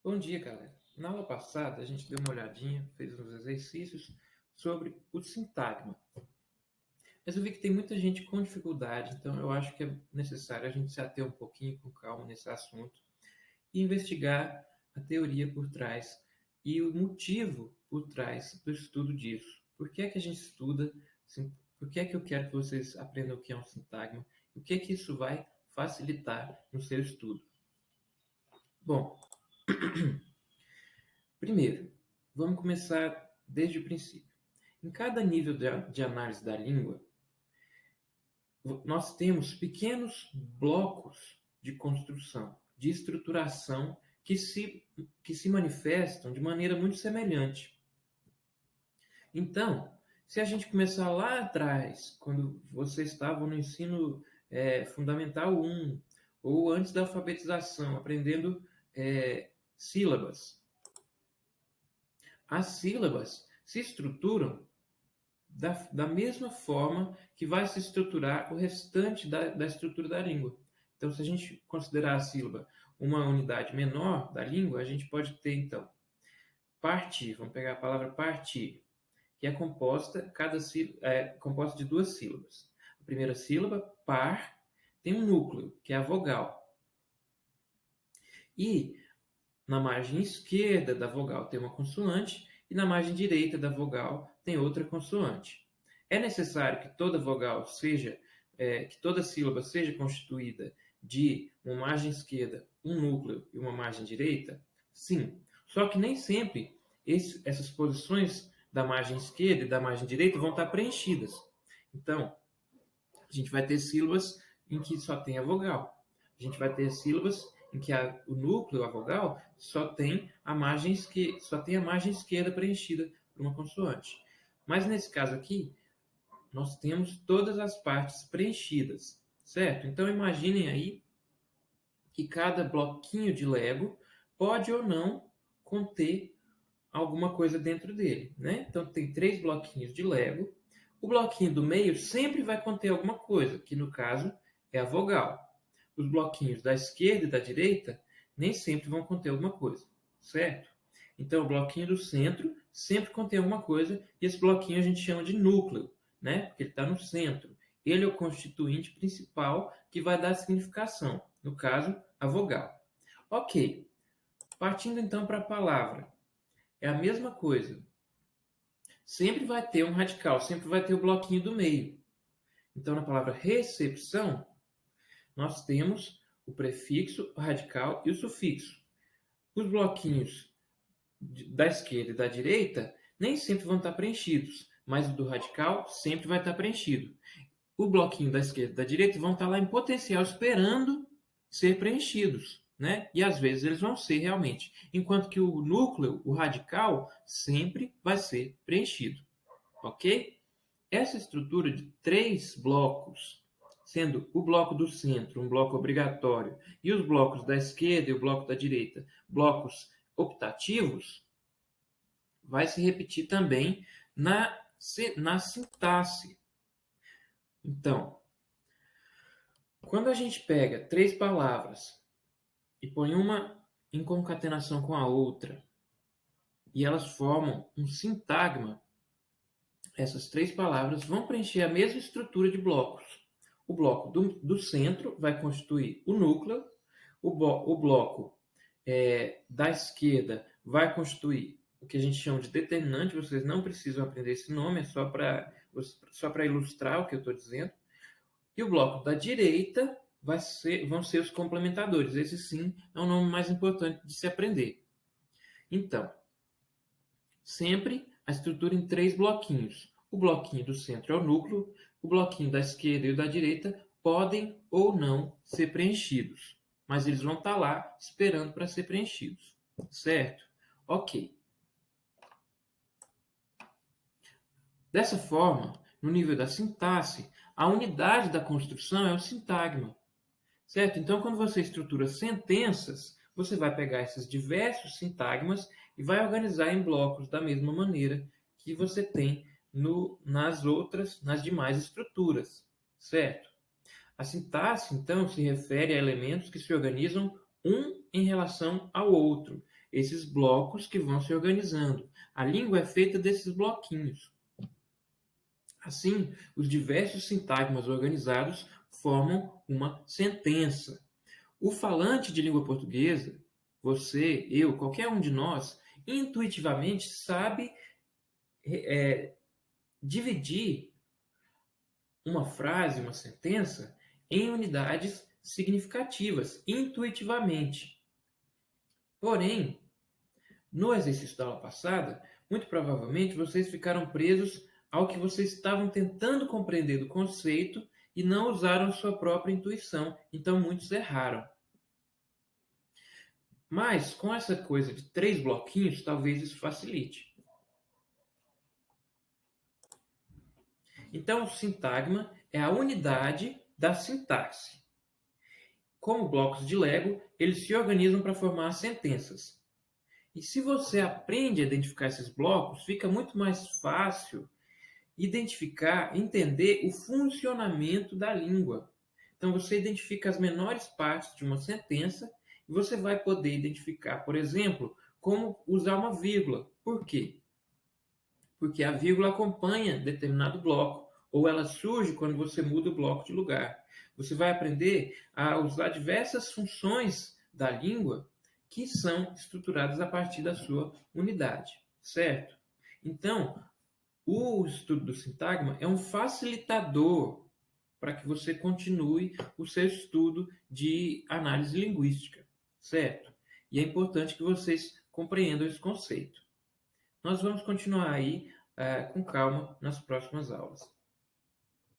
Bom dia, galera. Na aula passada, a gente deu uma olhadinha, fez uns exercícios sobre o sintagma. Mas eu vi que tem muita gente com dificuldade, então eu acho que é necessário a gente se ater um pouquinho com calma nesse assunto e investigar a teoria por trás e o motivo por trás do estudo disso. Por que é que a gente estuda? Por que é que eu quero que vocês aprendam o que é um sintagma? O que é que isso vai facilitar no seu estudo? Bom, primeiro, vamos começar desde o princípio. Em cada nível de análise da língua, nós temos pequenos blocos de construção, de estruturação que se manifestam de maneira muito semelhante. Então, se a gente começar lá atrás, quando vocês estavam no ensino fundamental 1, ou antes da alfabetização, aprendendo sílabas, as sílabas se estruturam da mesma forma que vai se estruturar o restante da estrutura da língua. Então, se a gente considerar a sílaba uma unidade menor da língua, a gente pode ter, então, partir. Vamos pegar a palavra partir, que é composta de duas sílabas. A primeira sílaba, par, tem um núcleo, que é a vogal. E na margem esquerda da vogal tem uma consoante e na margem direita da vogal tem outra consoante. É necessário que toda vogal que toda sílaba seja constituída de uma margem esquerda, um núcleo e uma margem direita? Sim. Só que nem sempre essas posições da margem esquerda e da margem direita vão estar preenchidas. Então, a gente vai ter sílabas em que só tem a vogal. A gente vai ter sílabas em que o núcleo, a vogal, só tem a margem esquerda preenchida por uma consoante. Mas nesse caso aqui, nós temos todas as partes preenchidas, certo? Então imaginem aí que cada bloquinho de Lego pode ou não conter alguma coisa dentro dele, né? Então tem 3 bloquinhos de Lego. O bloquinho do meio sempre vai conter alguma coisa, que no caso é a vogal. Os bloquinhos da esquerda e da direita nem sempre vão conter alguma coisa, certo? Então o bloquinho do centro sempre contém alguma coisa e esse bloquinho a gente chama de núcleo, né? Porque ele está no centro. Ele é o constituinte principal que vai dar a significação, no caso, a vogal. Ok, partindo então para a palavra. É a mesma coisa. Sempre vai ter um radical, sempre vai ter o bloquinho do meio. Então, na palavra recepção, nós temos o prefixo, o radical e o sufixo. Os bloquinhos da esquerda e da direita nem sempre vão estar preenchidos, mas o do radical sempre vai estar preenchido. O bloquinho da esquerda e da direita vão estar lá em potencial esperando ser preenchidos, né? E às vezes eles vão ser realmente. Enquanto que o núcleo, o radical, sempre vai ser preenchido, ok? Essa estrutura de 3 blocos, sendo o bloco do centro um bloco obrigatório e os blocos da esquerda e o bloco da direita blocos optativos, vai se repetir também na sintaxe. Então, quando a gente pega 3 palavras e põe uma em concatenação com a outra, e elas formam um sintagma, essas 3 palavras vão preencher a mesma estrutura de blocos. O bloco do centro vai constituir o núcleo, o bloco da esquerda vai constituir o que a gente chama de determinante, vocês não precisam aprender esse nome, é só para ilustrar o que eu estou dizendo. E o bloco da direita vão ser os complementadores. Esse sim é o nome mais importante de se aprender. Então, sempre a estrutura em 3 bloquinhos. O bloquinho do centro é o núcleo, o bloquinho da esquerda e o da direita podem ou não ser preenchidos, mas eles vão estar lá esperando para ser preenchidos, certo? Ok. Dessa forma, no nível da sintaxe, a unidade da construção é o sintagma, certo? Então, quando você estrutura sentenças, você vai pegar esses diversos sintagmas e vai organizar em blocos da mesma maneira que você tem nas demais estruturas, certo? A sintaxe, então, se refere a elementos que se organizam um em relação ao outro. esses blocos que vão se organizando. A língua é feita desses bloquinhos. Assim, os diversos sintagmas organizados formam uma sentença. O falante de língua portuguesa, você, eu, qualquer um de nós, intuitivamente sabe dividir uma frase, uma sentença, em unidades significativas, intuitivamente. Porém, no exercício da aula passada, muito provavelmente vocês ficaram presos ao que vocês estavam tentando compreender do conceito e não usaram sua própria intuição, então muitos erraram. Mas com essa coisa de 3 bloquinhos, talvez isso facilite. Então, o sintagma é a unidade da sintaxe. Como blocos de Lego, eles se organizam para formar sentenças. E se você aprende a identificar esses blocos, fica muito mais fácil identificar, entender o funcionamento da língua. Então, você identifica as menores partes de uma sentença e você vai poder identificar, por exemplo, como usar uma vírgula. Por quê? Porque a vírgula acompanha determinado bloco, ou ela surge quando você muda o bloco de lugar. Você vai aprender a usar diversas funções da língua que são estruturadas a partir da sua unidade, certo? Então, o estudo do sintagma é um facilitador para que você continue o seu estudo de análise linguística, certo? E é importante que vocês compreendam esse conceito. Nós vamos continuar aí com calma nas próximas aulas.